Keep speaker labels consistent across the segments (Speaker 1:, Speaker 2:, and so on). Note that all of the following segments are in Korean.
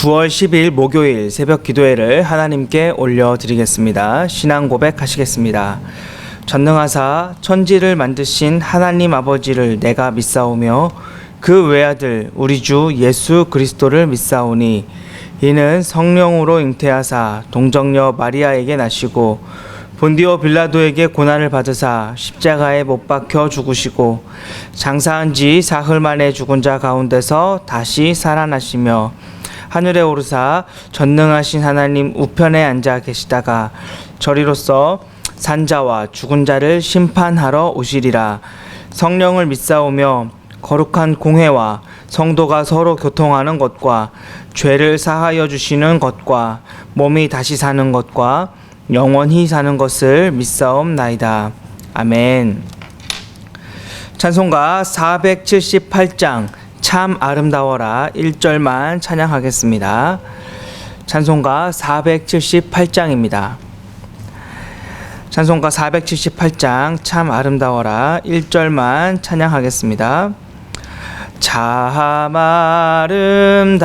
Speaker 1: 9월 10일 목요일 새벽 기도회를 하나님께 올려드리겠습니다. 신앙 고백하시겠습니다. 전능하사 천지를 만드신 하나님 아버지를 내가 믿사오며 그 외아들 우리 주 예수 그리스도를 믿사오니 이는 성령으로 잉태하사 동정녀 마리아에게 나시고 본디오 빌라도에게 고난을 받으사 십자가에 못 박혀 죽으시고 장사한 지 사흘 만에 죽은 자 가운데서 다시 살아나시며 하늘에 오르사 전능하신 하나님 우편에 앉아 계시다가 저리로서 산자와 죽은 자를 심판하러 오시리라. 성령을 믿사오며 거룩한 공회와 성도가 서로 교통하는 것과 죄를 사하여 주시는 것과 몸이 다시 사는 것과 영원히 사는 것을 믿사옵나이다. 아멘. 찬송가 478장 참 아름다워라 1절만 찬양하겠습니다. 찬송가 478장입니다. 찬송가 478장 참 아름다워라 1절만 찬양하겠습니다. 참 아름다워라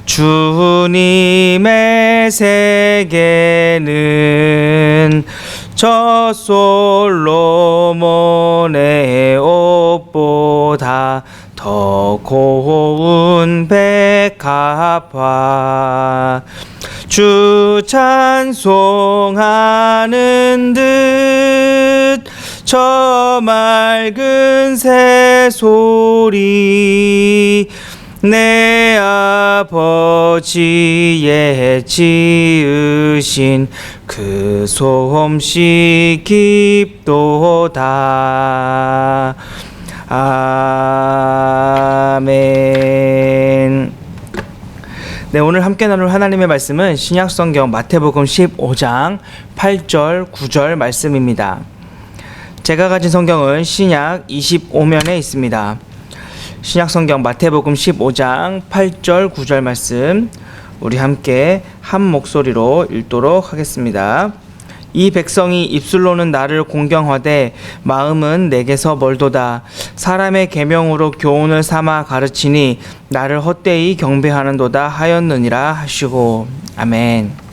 Speaker 1: 주님의 세계는 저 솔로몬의 옷보다 더 고운 백합화 주 찬송하는 듯 저 맑은 새소리 내 아버지의 지으신 그 솜씨 깊도다. 아멘. 네, 오늘 함께 나눌 하나님의 말씀은 신약성경 마태복음 15장 8절 9절 말씀입니다. 제가 가진 성경은 신약 25면에 있습니다. 신약성경 마태복음 15장 8절 9절 말씀 우리 함께 한 목소리로 읽도록 하겠습니다. 이 백성이 입술로는 나를 공경하되 마음은 내게서 멀도다. 사람의 계명으로 교훈을 삼아 가르치니 나를 헛되이 경배하는도다 하였느니라 하시고. 아멘.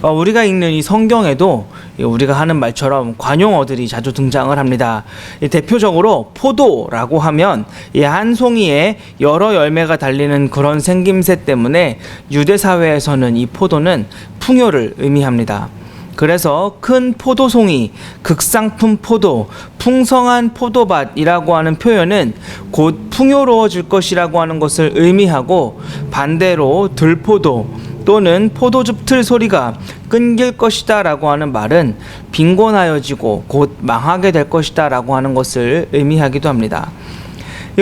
Speaker 1: 우리가 읽는 이 성경에도 우리가 하는 말처럼 관용어들이 자주 등장을 합니다. 대표적으로 포도라고 하면 한 송이에 여러 열매가 달리는 그런 생김새 때문에 유대 사회에서는 이 포도는 풍요를 의미합니다. 그래서 큰 포도송이, 극상품 포도, 풍성한 포도밭이라고 하는 표현은 곧 풍요로워질 것이라고 하는 것을 의미하고, 반대로 들포도 또는 포도즙 틀 소리가 끊길 것이다 라고 하는 말은 빈곤하여지고 곧 망하게 될 것이다 라고 하는 것을 의미하기도 합니다.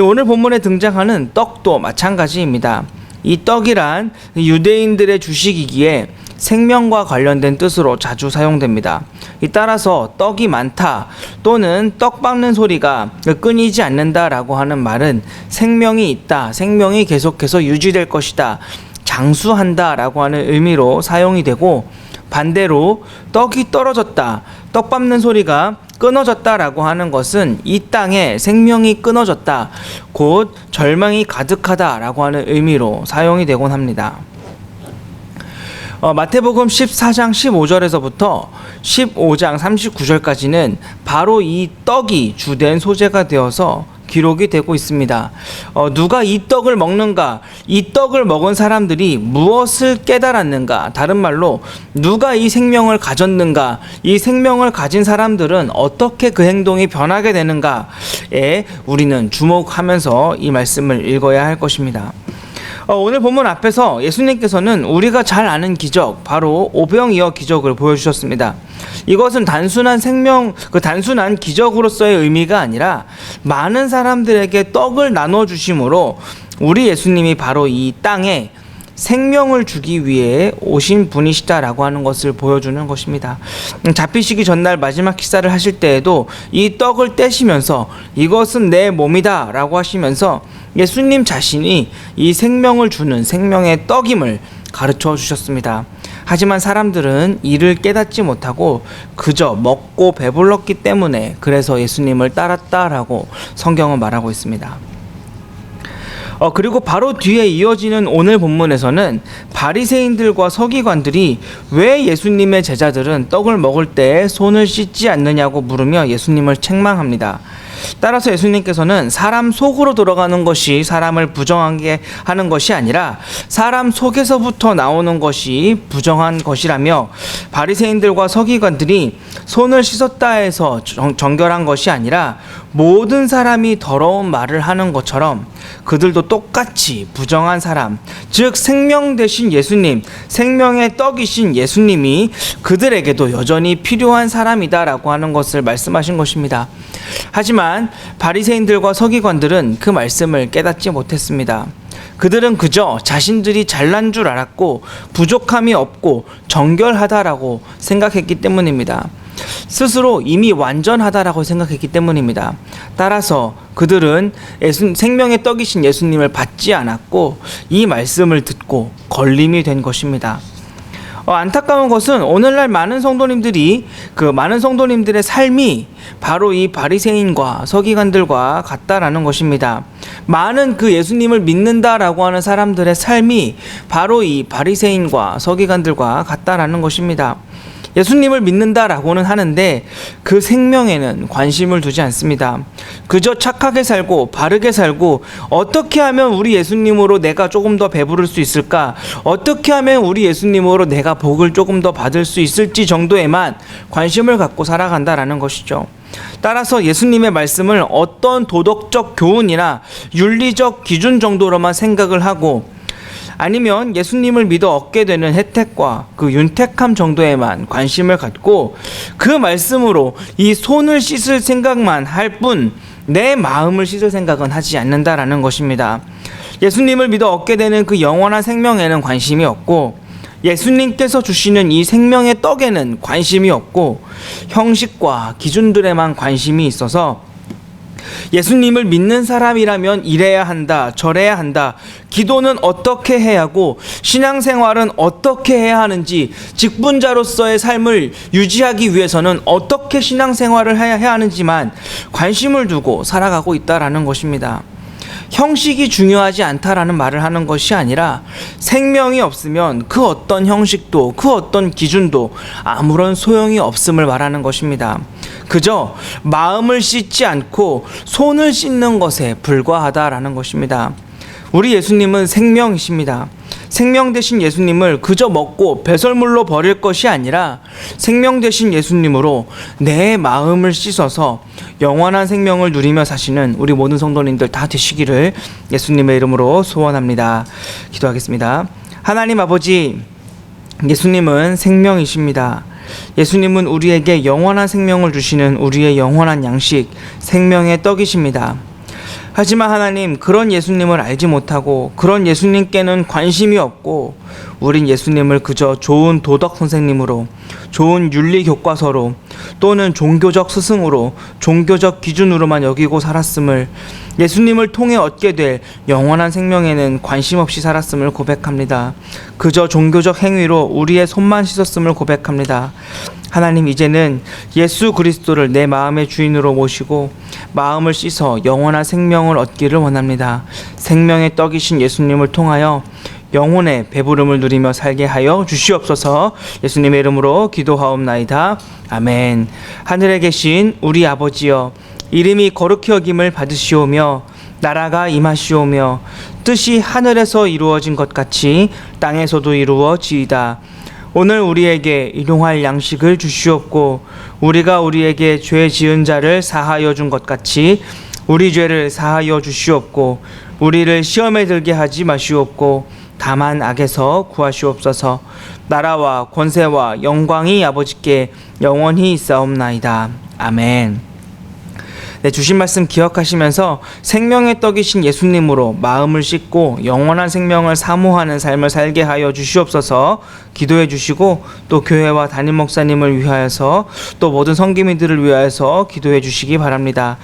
Speaker 1: 오늘 본문에 등장하는 떡도 마찬가지입니다. 이 떡이란 유대인들의 주식이기에 생명과 관련된 뜻으로 자주 사용됩니다. 따라서 떡이 많다 또는 떡 밟는 소리가 끊이지 않는다라고 하는 말은 생명이 있다, 생명이 계속해서 유지될 것이다, 장수한다 라고 하는 의미로 사용이 되고, 반대로 떡이 떨어졌다, 떡 밟는 소리가 끊어졌다 라고 하는 것은 이 땅에 생명이 끊어졌다, 곧 절망이 가득하다 라고 하는 의미로 사용이 되곤 합니다. 마태복음 14장 15절에서부터 15장 39절까지는 바로 이 떡이 주된 소재가 되어서 기록이 되고 있습니다. 누가 이 떡을 먹는가? 이 떡을 먹은 사람들이 무엇을 깨달았는가? 다른 말로 누가 이 생명을 가졌는가? 이 생명을 가진 사람들은 어떻게 그 행동이 변하게 되는가에 우리는 주목하면서 이 말씀을 읽어야 할 것입니다. 오늘 본문 앞에서 예수님께서는 우리가 잘 아는 기적, 바로 오병이어 기적을 보여주셨습니다. 이것은 단순한 단순한 기적으로서의 의미가 아니라 많은 사람들에게 떡을 나눠주심으로 우리 예수님이 바로 이 땅에 생명을 주기 위해 오신 분이시다라고 하는 것을 보여주는 것입니다. 잡히시기 전날 마지막 식사를 하실 때에도 이 떡을 떼시면서 이것은 내 몸이다 라고 하시면서 예수님 자신이 이 생명을 주는 생명의 떡임을 가르쳐 주셨습니다. 하지만 사람들은 이를 깨닫지 못하고 그저 먹고 배불렀기 때문에 그래서 예수님을 따랐다라고 성경은 말하고 있습니다. 그리고 바로 뒤에 이어지는 오늘 본문에서는 바리새인들과 서기관들이 왜 예수님의 제자들은 떡을 먹을 때 손을 씻지 않느냐고 물으며 예수님을 책망합니다. 따라서 예수님께서는 사람 속으로 들어가는 것이 사람을 부정하게 하는 것이 아니라 사람 속에서부터 나오는 것이 부정한 것이라며, 바리새인들과 서기관들이 손을 씻었다 해서 정결한 것이 아니라 모든 사람이 더러운 말을 하는 것처럼 그들도 똑같이 부정한 사람, 즉 생명 되신 예수님, 생명의 떡이신 예수님이 그들에게도 여전히 필요한 사람이다라고 하는 것을 말씀하신 것입니다. 하지만 바리새인들과 서기관들은 그 말씀을 깨닫지 못했습니다. 그들은 그저 자신들이 잘난 줄 알았고 부족함이 없고 정결하다라고 생각했기 때문입니다. 스스로 이미 완전하다라고 생각했기 때문입니다. 따라서 그들은 생명의 떡이신 예수님을 받지 않았고 이 말씀을 듣고 걸림이 된 것입니다. 안타까운 것은 오늘날 많은 성도님들의 삶이 바로 이 바리새인과 서기관들과 같다라는 것입니다. 많은 그 예수님을 믿는다라고 하는 사람들의 삶이 바로 이 바리새인과 서기관들과 같다라는 것입니다. 예수님을 믿는다라고는 하는데 그 생명에는 관심을 두지 않습니다. 그저 착하게 살고 바르게 살고, 어떻게 하면 우리 예수님으로 내가 조금 더 배부를 수 있을까, 어떻게 하면 우리 예수님으로 내가 복을 조금 더 받을 수 있을지 정도에만 관심을 갖고 살아간다라는 것이죠. 따라서 예수님의 말씀을 어떤 도덕적 교훈이나 윤리적 기준 정도로만 생각을 하고, 아니면 예수님을 믿어 얻게 되는 혜택과 그 윤택함 정도에만 관심을 갖고 그 말씀으로 이 손을 씻을 생각만 할 뿐 내 마음을 씻을 생각은 하지 않는다라는 것입니다. 예수님을 믿어 얻게 되는 그 영원한 생명에는 관심이 없고, 예수님께서 주시는 이 생명의 떡에는 관심이 없고, 형식과 기준들에만 관심이 있어서 예수님을 믿는 사람이라면 이래야 한다, 저래야 한다, 기도는 어떻게 해야 하고 신앙생활은 어떻게 해야 하는지, 직분자로서의 삶을 유지하기 위해서는 어떻게 신앙생활을 해야 하는지만 관심을 두고 살아가고 있다라는 것입니다. 형식이 중요하지 않다라는 말을 하는 것이 아니라 생명이 없으면 그 어떤 형식도 그 어떤 기준도 아무런 소용이 없음을 말하는 것입니다. 그저 마음을 씻지 않고 손을 씻는 것에 불과하다라는 것입니다. 우리 예수님은 생명이십니다. 생명 되신 예수님을 그저 먹고 배설물로 버릴 것이 아니라 생명 되신 예수님으로 내 마음을 씻어서 영원한 생명을 누리며 사시는 우리 모든 성도님들 다 되시기를 예수님의 이름으로 소원합니다. 기도하겠습니다. 하나님 아버지, 예수님은 생명이십니다. 예수님은 우리에게 영원한 생명을 주시는 우리의 영원한 양식, 생명의 떡이십니다. 하지만 하나님, 그런 예수님을 알지 못하고 그런 예수님께는 관심이 없고 우린 예수님을 그저 좋은 도덕 선생님으로, 좋은 윤리 교과서로, 또는 종교적 스승으로, 종교적 기준으로만 여기고 살았음을, 예수님을 통해 얻게 될 영원한 생명에는 관심 없이 살았음을 고백합니다. 그저 종교적 행위로 우리의 손만 씻었음을 고백합니다. 하나님, 이제는 예수 그리스도를 내 마음의 주인으로 모시고 마음을 씻어 영원한 생명을 얻기를 원합니다. 생명의 떡이신 예수님을 통하여 영혼의 배부름을 누리며 살게 하여 주시옵소서. 예수님의 이름으로 기도하옵나이다. 아멘. 하늘에 계신 우리 아버지여, 이름이 거룩히 여김을 받으시오며 나라가 임하시오며 뜻이 하늘에서 이루어진 것 같이 땅에서도 이루어지이다. 오늘 우리에게 일용할 양식을 주시옵고 우리가 우리에게 죄 지은 자를 사하여 준 것 같이 우리 죄를 사하여 주시옵고 우리를 시험에 들게 하지 마시옵고 다만 악에서 구하시옵소서. 나라와 권세와 영광이 아버지께 영원히 있사옵나이다. 아멘. 네, 주신 말씀 기억하시면서 생명의 떡이신 예수님으로 마음을 씻고 영원한 생명을 사모하는 삶을 살게 하여 주시옵소서. 기도해 주시고 또 교회와 담임 목사님을 위하여서 또 모든 성기민들을 위하여서 기도해 주시기 바랍니다.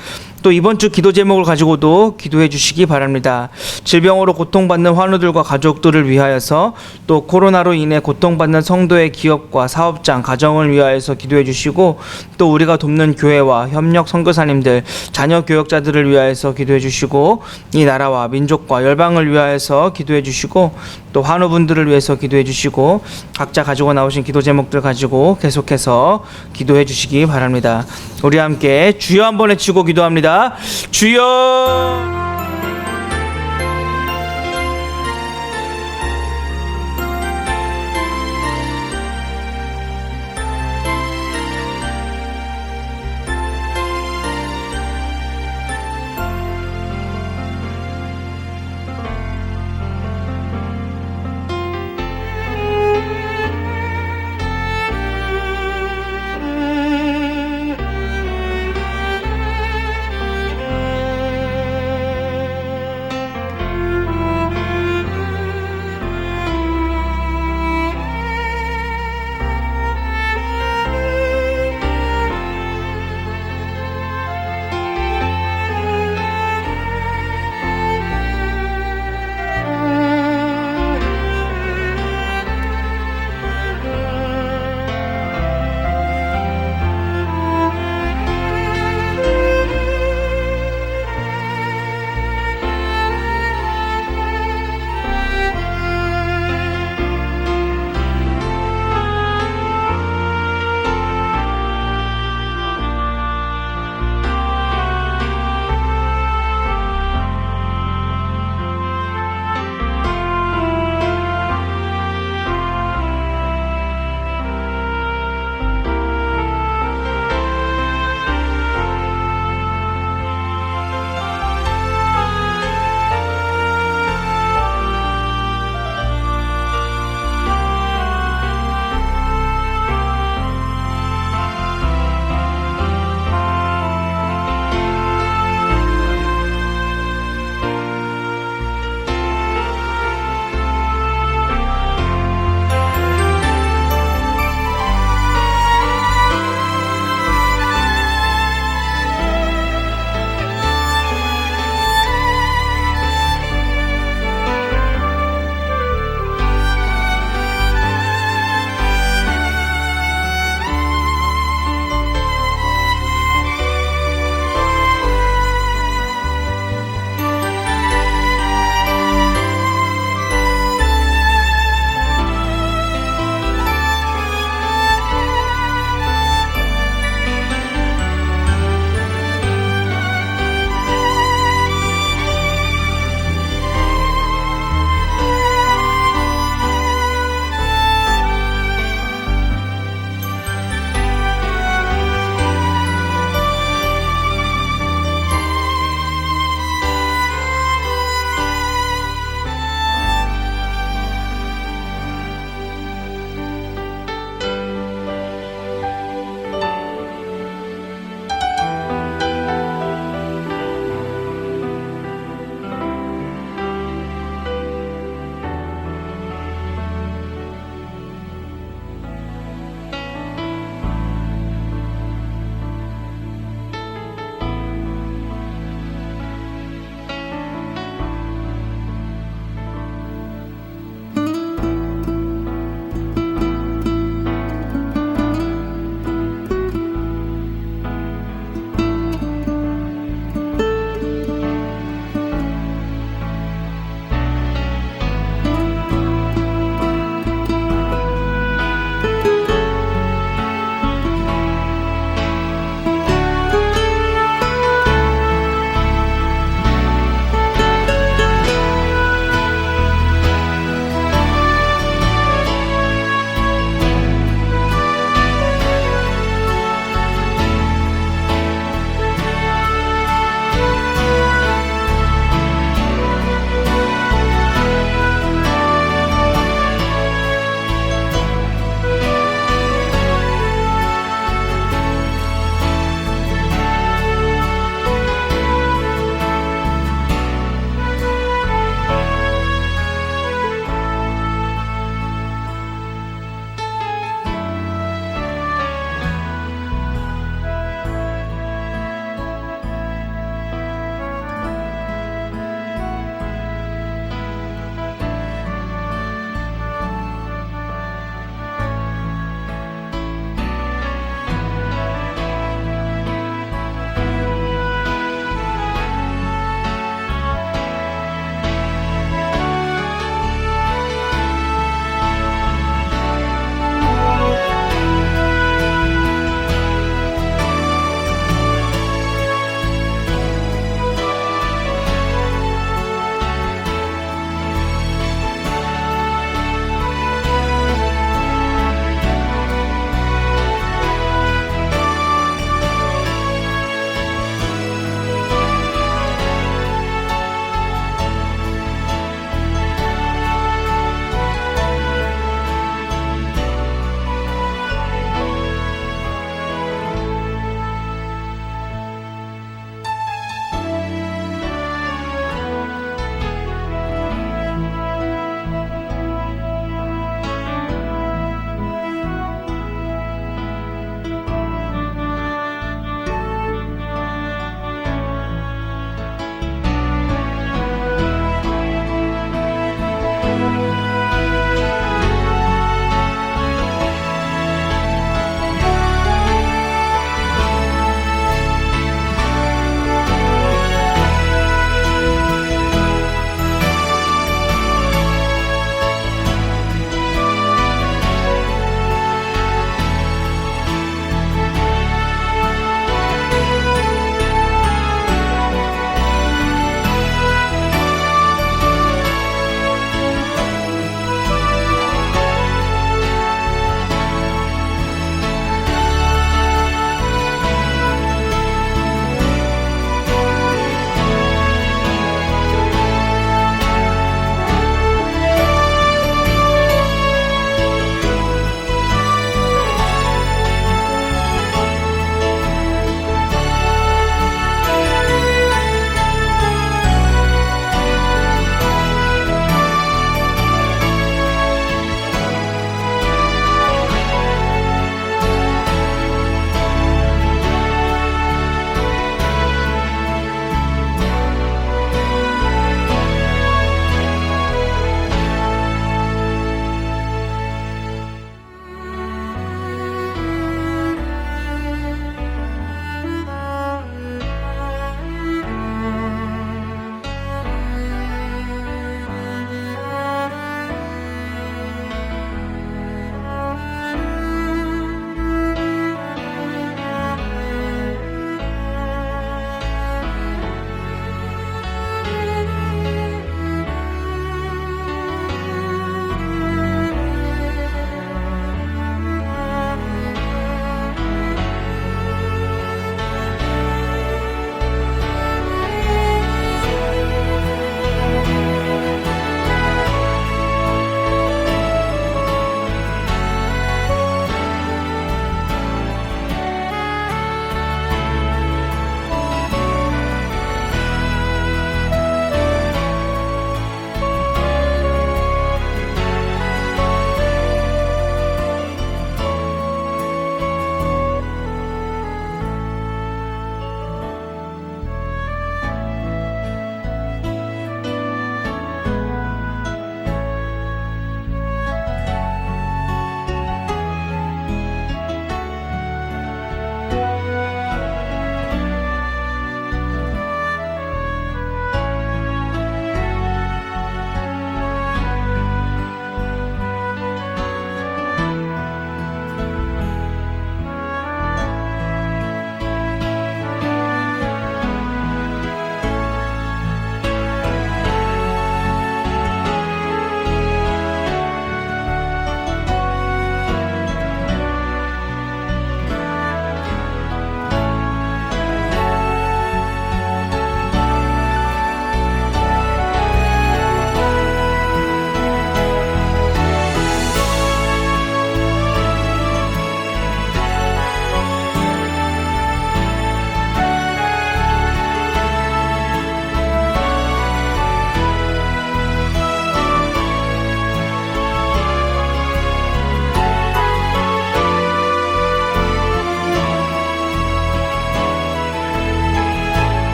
Speaker 1: 또 이번 주 기도 제목을 가지고도 기도해 주시기 바랍니다. 질병으로 고통받는 환우들과 가족들을 위하여서 또 코로나로 인해 고통받는 성도의 기업과 사업장, 가정을 위하여서 기도해 주시고 또 우리가 돕는 교회와 협력 선교사님들, 자녀 교역자들을 위하여서 기도해 주시고 이 나라와 민족과 열방을 위하여서 기도해 주시고 또 환우분들을 위해서 기도해 주시고 각자 가지고 나오신 기도 제목들 가지고 계속해서 기도해 주시기 바랍니다. 우리 함께 주여 한번 외치고 기도합니다. 주여.